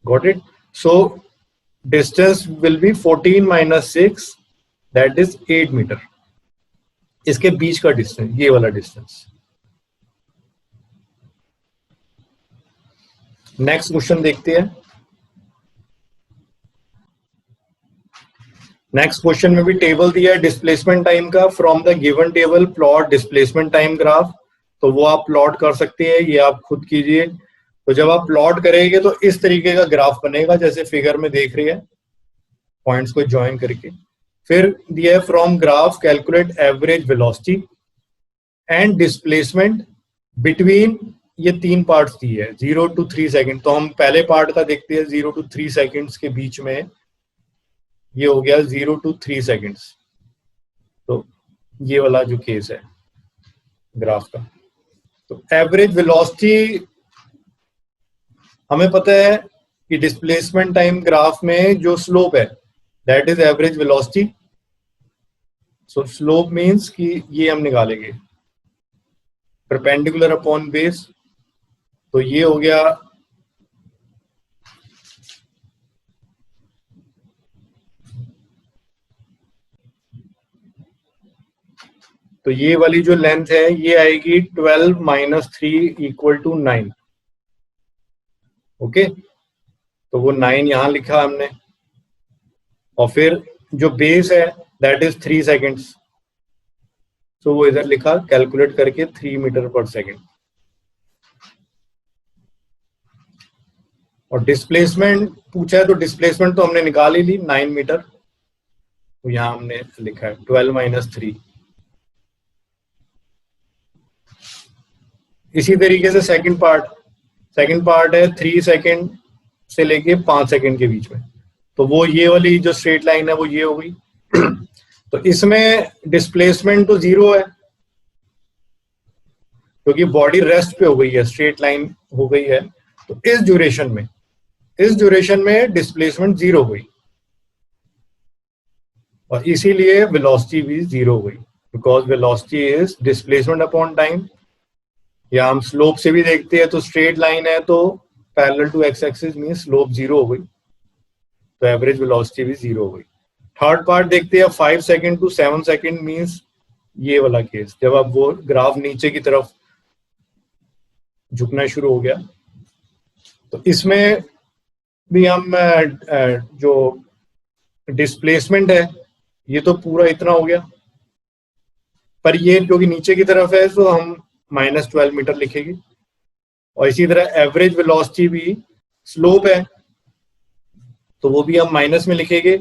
Got it? So distance will be 14 minus 6, that is 8 metre. इसके बीच का डिस्टेंस, ये वाला डिस्टेंस। नेक्स्ट क्वेश्चन देखते हैं। नेक्स्ट क्वेश्चन में भी टेबल दिया है डिस्प्लेसमेंट टाइम का। From the given table plot displacement time graph. तो वो आप प्लॉट कर सकते हैं, ये आप खुद कीजिए। तो जब आप प्लॉट करेंगे तो इस तरीके का ग्राफ बनेगा जैसे फिगर में देख रही है, पॉइंट्स को ज्वाइन करके। फिर दिया है from graph calculate average velocity and displacement between, ये 3 पार्ट्स दिए है 0 to 3 सेकंड। तो हम पहले पार्ट का देखते हैं 0 to 3 सेकंड्स के बीच में, ये हो गया 0 to 3 सेकंड्स। तो ये वाला जो केस है ग्राफ का। तो एवरेज वेलोसिटी हमें पता है कि डिस्प्लेसमेंट टाइम ग्राफ में जो स्लोप है that is average velocity. So slope means कि ये हम निकालेंगे परपेंडिकुलर अपॉन बेस। तो ये हो गया तो ये वाली जो लेंथ है ये आएगी 12 माइनस 3 इक्वल टू 9। ओके, तो वो 9 यहां लिखा हमने, और फिर जो बेस है दैट इज 3 सेकेंड्स। तो वो इधर लिखा कैलकुलेट करके 3 मीटर पर सेकेंड। और डिस्प्लेसमेंट पूछा है तो डिस्प्लेसमेंट तो हमने निकाल ही ली 9 मीटर। तो यहां हमने लिखा है 12 माइनस 3। इसी तरीके से सेकंड पार्ट है 3 सेकंड से लेके 5 सेकंड के बीच में। तो वो ये वाली जो स्ट्रेट लाइन है वो ये हो गई। तो इसमें डिस्प्लेसमेंट तो 0 है क्योंकि बॉडी रेस्ट पे हो गई है, स्ट्रेट लाइन हो गई है। तो इस ड्यूरेशन में डिस्प्लेसमेंट 0 हुई, और इसीलिए वेलोसिटी भी 0 हुई, because velocity is displacement upon time. या हम स्लोप से भी देखते हैं तो स्ट्रेट लाइन है तो parallel to x axis mean slope 0 हो गई, तो एवरेज वेलोसिटी भी 0 हो गई। थर्ड पार्ट देखते हैं 5 सेकंड टू 7 सेकंड मींस ये वाला केस, जब अब वो ग्राफ नीचे की तरफ झुकना शुरू हो गया। तो इसमें भी हम जो डिस्प्लेसमेंट है ये तो पूरा इतना हो गया, पर ये जो कि नीचे की तरफ है तो हम -12 मीटर लिखेंगे। और इसी तरह एवरेज वेलोसिटी भी स्लोप है तो वो भी हम माइनस में लिखेंगे।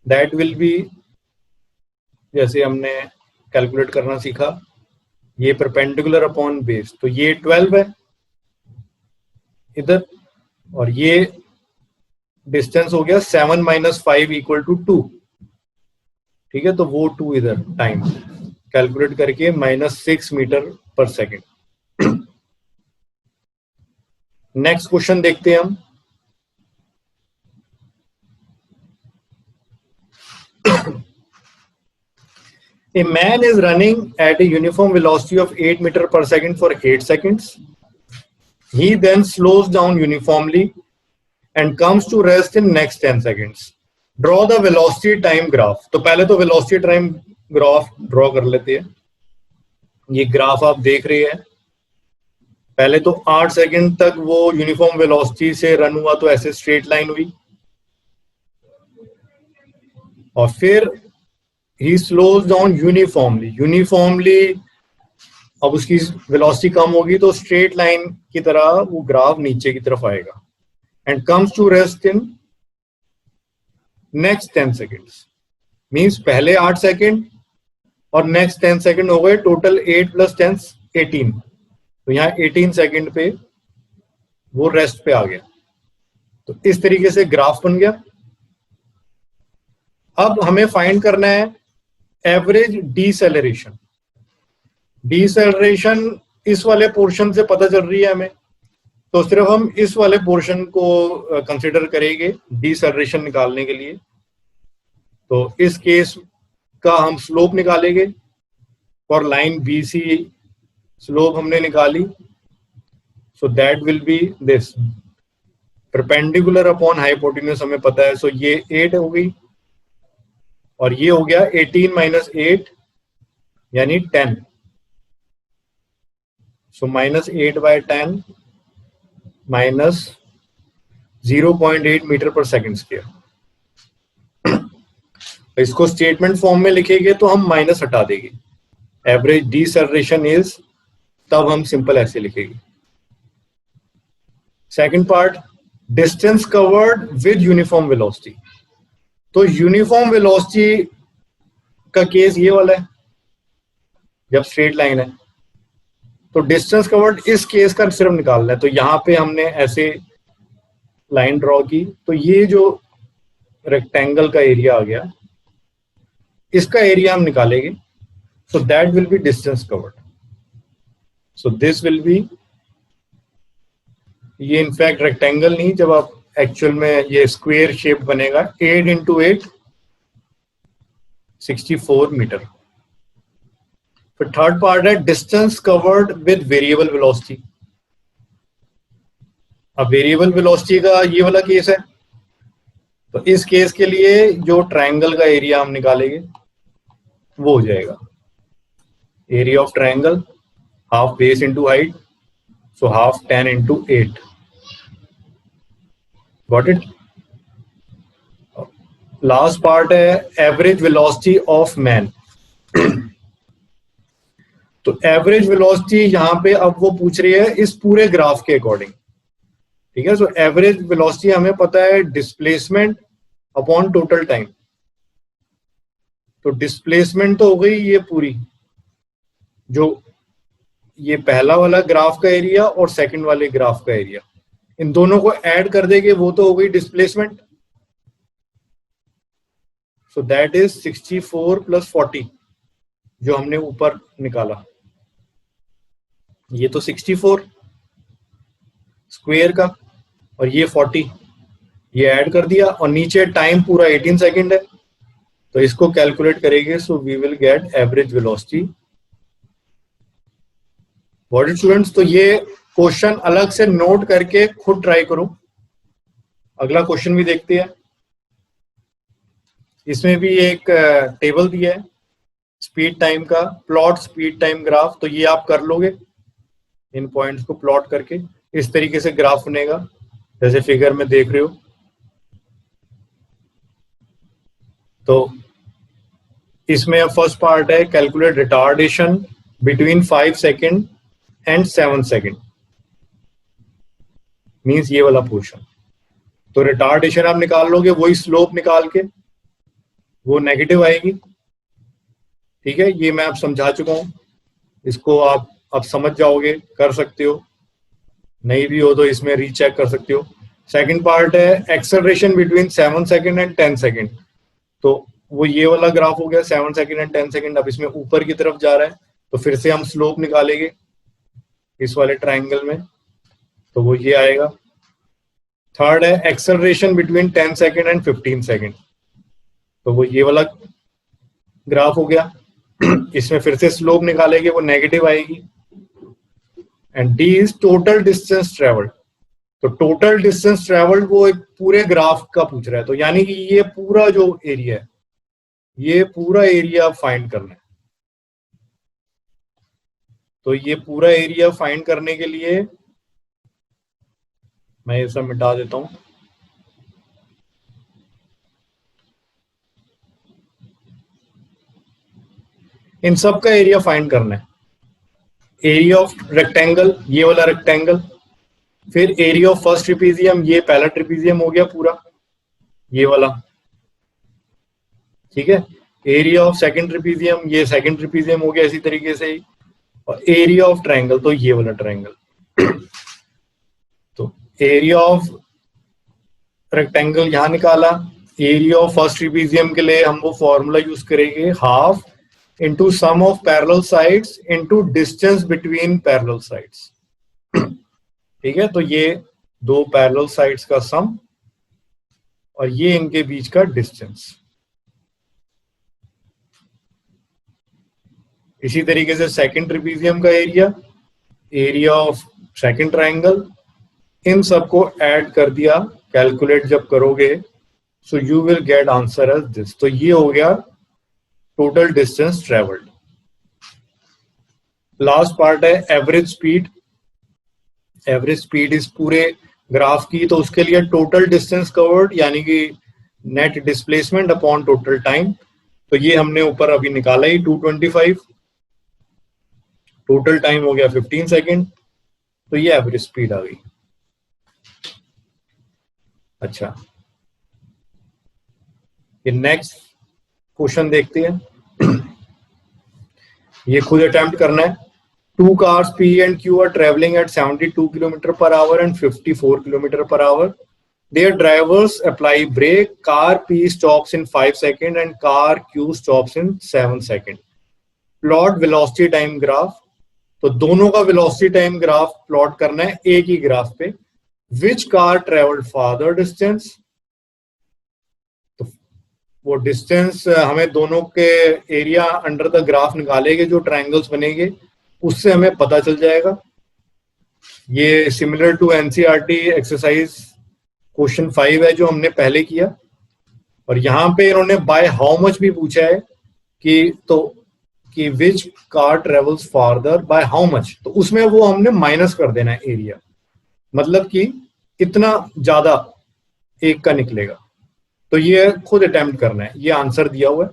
दैट विल बी, जैसे हमने कैलकुलेट करना सीखा, ये परपेंडिकुलर अपॉन बेस, तो ये 12 है इधर, और ये डिस्टेंस हो गया 7 - 5 = 2। ठीक है, तो वो 2 इधर टाइम कैलकुलेट करके -6 मीटर पर सेकेंड। नेक्स्ट क्वेश्चन देखते हैं हम। A man is running at a uniform velocity of 8 meter per second for 8 seconds. He then slows down uniformly and comes to rest in next 10 seconds. Draw the velocity time graph. तो पहले तो velocity time graph draw कर लेते हैं। ये graph आप देख रहे हैं, पहले तो 8 सेकंड तक वो यूनिफॉर्म वेलोसिटी से रन हुआ तो ऐसे स्ट्रेट लाइन हुई, और फिर ही स्लोज डाउन यूनिफॉर्मली अब उसकी वेलोसिटी कम होगी तो स्ट्रेट लाइन की तरह वो ग्राफ नीचे की तरफ आएगा। And comes to rest in next 10 seconds, means पहले 8 सेकेंड और नेक्स्ट 10 सेकेंड हो गए, टोटल 8 + 10 18। तो यहाँ 18 सेकेंड पे वो रेस्ट पे आ गया। तो इस तरीके से ग्राफ बन गया। अब हमें फाइंड करना है एवरेज डीसेलरेशन। डीसेलरेशन इस वाले पोर्शन से पता चल रही है हमें, तो सिर्फ हम इस वाले पोर्शन को कंसीडर करेंगे डीसेलरेशन निकालने के लिए। तो इस केस का हम स्लोप निकालेंगे, फॉर लाइन BC स्लोप हमने निकाली, so that will be this perpendicular upon hypotenuse हमें पता है, सो ये 8 हो गई, और ये हो गया 18 - 8 यानी 10, सो -8/10 -0.8 मीटर पर सेकेंड स्क्वायर। इसको स्टेटमेंट फॉर्म में लिखेंगे तो हम माइनस हटा देंगे, एवरेज डीसेलरेशन इज, तब हम सिंपल ऐसे लिखेंगे। Second part, distance covered with uniform velocity. तो यूनिफॉर्म वेलोसिटी का केस ये वाला है, जब स्ट्रेट लाइन है, तो डिस्टेंस कवर्ड इस केस का सिर्फ निकालना है। तो यहां पे हमने ऐसे लाइन ड्रॉ की, तो ये जो रेक्टेंगल का एरिया आ गया, इसका एरिया हम निकालेंगे, so that will be distance covered. So this will be, ये इनफैक्ट रेक्टेंगल नहीं, जब आप एक्चुअल में ये स्क्वायर शेप बनेगा, 8 × 8 64 मीटर। फिर थर्ड पार्ट है distance covered with variable velocity. अब वेरिएबल वेलोसिटी का ये वाला केस है, तो इस केस के लिए जो ट्रायंगल का एरिया हम निकालेंगे वो हो जाएगा area of triangle half base into height, so half 10 × 8। Got it. Last part है एवरेज वेलोसिटी ऑफ मैन। तो एवरेज वेलोसिटी यहां पे अब वो पूछ रही है इस पूरे ग्राफ के अकॉर्डिंग। ठीक है, सो एवरेज वेलोसिटी हमें पता है डिस्प्लेसमेंट अपॉन टोटल टाइम। तो डिस्प्लेसमेंट तो हो गई ये पूरी, जो ये पहला वाला ग्राफ का एरिया और सेकंड वाले ग्राफ का एरिया, इन दोनों को ऐड कर देंगे, वो तो हो गई डिस्प्लेसमेंट। सो दैट इज 64 + 40 जो हमने ऊपर निकाला, ये तो 64 स्क्वायर का, और ये 40, ये ऐड कर दिया, और नीचे टाइम पूरा 18 सेकेंड है, तो इसको कैलकुलेट करेंगे, so we will get average velocity. What it students, तो ये क्वेश्चन अलग से नोट करके खुद ट्राई करो। अगला क्वेश्चन भी देखते हैं। इसमें भी एक टेबल दिया है स्पीड टाइम का, प्लॉट स्पीड टाइम ग्राफ, तो ये आप कर लोगे इन पॉइंट्स को प्लॉट करके। इस तरीके से ग्राफ बनेगा जैसे फिगर में देख रहे हो। तो इसमें फर्स्ट पार्ट है calculate retardation between 5 second and 7 second, means ये वाला पोर्शन। तो रिटार्डेशन आप निकाल लोगे, वही स्लोप निकाल के वो नेगेटिव आएगी। ठीक है, ये मैं आप समझा चुका हूं, इसको आप अब समझ जाओगे, कर सकते हो, नहीं भी हो तो इसमें रीचेक कर सकते हो। सेकंड पार्ट है acceleration between 7 second and 10 second. तो वो ये वाला ग्राफ हो गया 7 सेकेंड एंड 10 सेकेंड। अब इसमें ऊपर की तरफ जा रहा है तो फिर से हम स्लोप निकालेंगे इस वाले ट्राइंगल में, तो वो ये आएगा। थर्ड है acceleration between 10 second and 15 second, तो वो ये वाला ग्राफ हो गया। इसमें फिर से स्लोप निकालेंगे, वो नेगेटिव आएगी। And D is total distance travelled. तो टोटल डिस्टेंस ट्रेवल्ड वो एक पूरे ग्राफ का पूछ रहा है, तो यानी कि ये पूरा जो एरिया है, ये पूरा एरिया फाइंड करना है। तो ये पूरा एरिया फाइंड करने के लिए मैं ये सब मिटा देता हूं। इन सब का एरिया फाइंड करना है। एरिया ऑफ रेक्टेंगल, ये वाला रेक्टेंगल, फिर एरिया ऑफ फर्स्ट ट्रिपीजियम, ये पहला ट्रिपीजियम हो गया पूरा, ये वाला। ठीक है, एरिया ऑफ सेकंड ट्रिपीजियम, ये सेकंड ट्रिपीजियम हो गया इसी तरीके से ही। और एरिया ऑफ ट्रायंगल, तो ये वाला ट्रायंगल। तो एरिया ऑफ रेक्टेंगल यहां निकाला। एरिया ऑफ फर्स्ट ट्रिपीजियम के लिए हम वो फॉर्मूला यूज करेंगे, half into sum of parallel sides into distance between parallel sides. ठीक है, तो ये दो पैरेलल साइड्स का सम और ये इनके बीच का डिस्टेंस। इसी तरीके से सेकंड ट्रिपीजियम का area, area of second triangle, इन सबको ऐड कर दिया, कैलकुलेट जब करोगे so you will get answer as this. तो ये हो गया total distance travelled. Last part है एवरेज स्पीड। एवरेज स्पीड इस पूरे ग्राफ की, तो उसके लिए टोटल डिस्टेंस कवर्ड यानी कि net displacement upon total time. तो ये हमने ऊपर अभी निकाला ही 225, टोटल टाइम हो गया 15 सेकेंड, तो ये एवरेज स्पीड आ गई। अच्छा, ये नेक्स्ट क्वेश्चन देखते हैं। ये खुद अटेम्प्ट करना है। Two cars P and Q are traveling at 72 km per hour and 54 km per hour. Their drivers apply brake. Car P stops in 5 seconds and car Q stops in 7 seconds. Plot velocity time graph. तो दोनों का velocity time graph plot करना है एक ही graph पे। Which car traveled farther distance? तो वो distance हमें दोनों के एरिया अंडर द ग्राफ निकालेंगे, जो ट्रायंगल्स बनेंगे उससे हमें पता चल जाएगा। ये similar to NCERT exercise question 5 है जो हमने पहले किया। और यहाँ पे इन्होंने बाय हाउ मच भी पूछा है कि which car travels farther by how much, तो उसमें वो हमने माइनस कर देना है एरिया, मतलब कि इतना ज्यादा एक का निकलेगा। तो ये खुद अटेम्प्ट करना है। ये आंसर दिया हुआ है,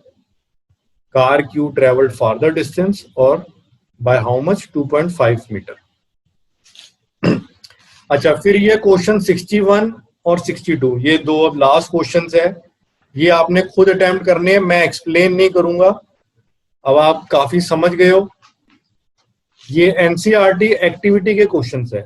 car Q travelled farther distance और बाय हाउ मच 2.5 मीटर। अच्छा, फिर ये क्वेश्चन 61 और 62, ये दो अब लास्ट क्वेश्चंस है। ये आपने खुद अटेम्प्ट करने हैं, मैं एक्सप्लेन नहीं करूंगा, अब आप काफी समझ गए हो। ये एनसीईआरटी एक्टिविटी के क्वेश्चंस है,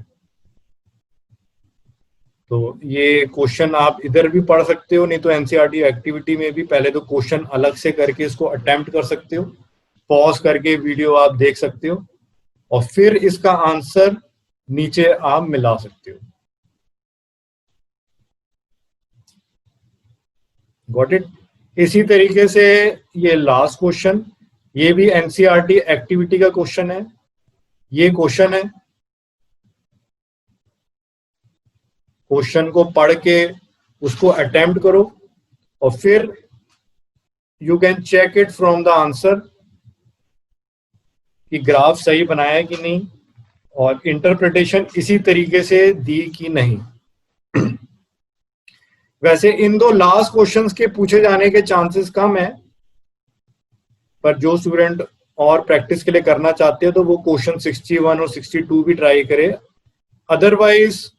तो ये क्वेश्चन आप इधर भी पढ़ सकते हो, नहीं तो एनसीईआरटी एक्टिविटी में भी पहले तो क्वेश्चन अलग से करके इसको अटेम्प्ट कर सकते हो, पॉज करके वीडियो आप देख सकते हो और फिर इसका आंसर नीचे आप मिला सकते हो। Got it? इसी तरीके से ये लास्ट क्वेश्चन, ये भी एनसीईआरटी एक्टिविटी का क्वेश्चन है। ये क्वेश्चन है, क्वेश्चन को पढ़ के उसको अटेम्प्ट करो और फिर you can check it from the answer कि ग्राफ सही बनाया है कि नहीं, और इंटरप्रिटेशन इसी तरीके से दी कि नहीं। वैसे इन दो लास्ट क्वेश्चंस के पूछे जाने के चांसेस कम है, पर जो स्टूडेंट और प्रैक्टिस के लिए करना चाहते हैं तो वो क्वेश्चन 61 और 62 भी ट्राई करे। अदरवाइज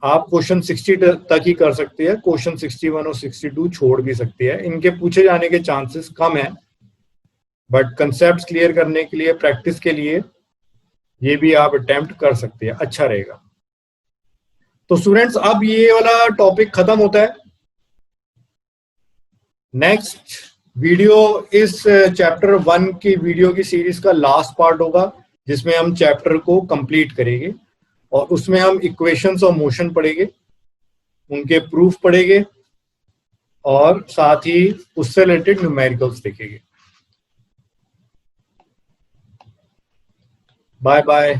आप क्वेश्चन 60 तक ही कर सकते हैं, क्वेश्चन 61 और 62 छोड़ भी सकते हैं, इनके पूछे जाने के चांसेस कम है। बट कंसेप्ट क्लियर करने के लिए, प्रैक्टिस के लिए ये भी आप अटेम्प्ट कर सकते हैं, अच्छा रहेगा। तो स्टूडेंट्स अब ये वाला टॉपिक खत्म होता है। नेक्स्ट वीडियो इस चैप्टर 1 की वीडियो की सीरीज का लास्ट पार्ट होगा, जिसमें हम चैप्टर को कंप्लीट करेंगे और उसमें हम इक्वेशंस और मोशन पढ़ेंगे, उनके प्रूफ पढ़ेंगे और साथ ही उससे रिलेटेड न्यूमेरिकल्स देखेंगे। Bye bye.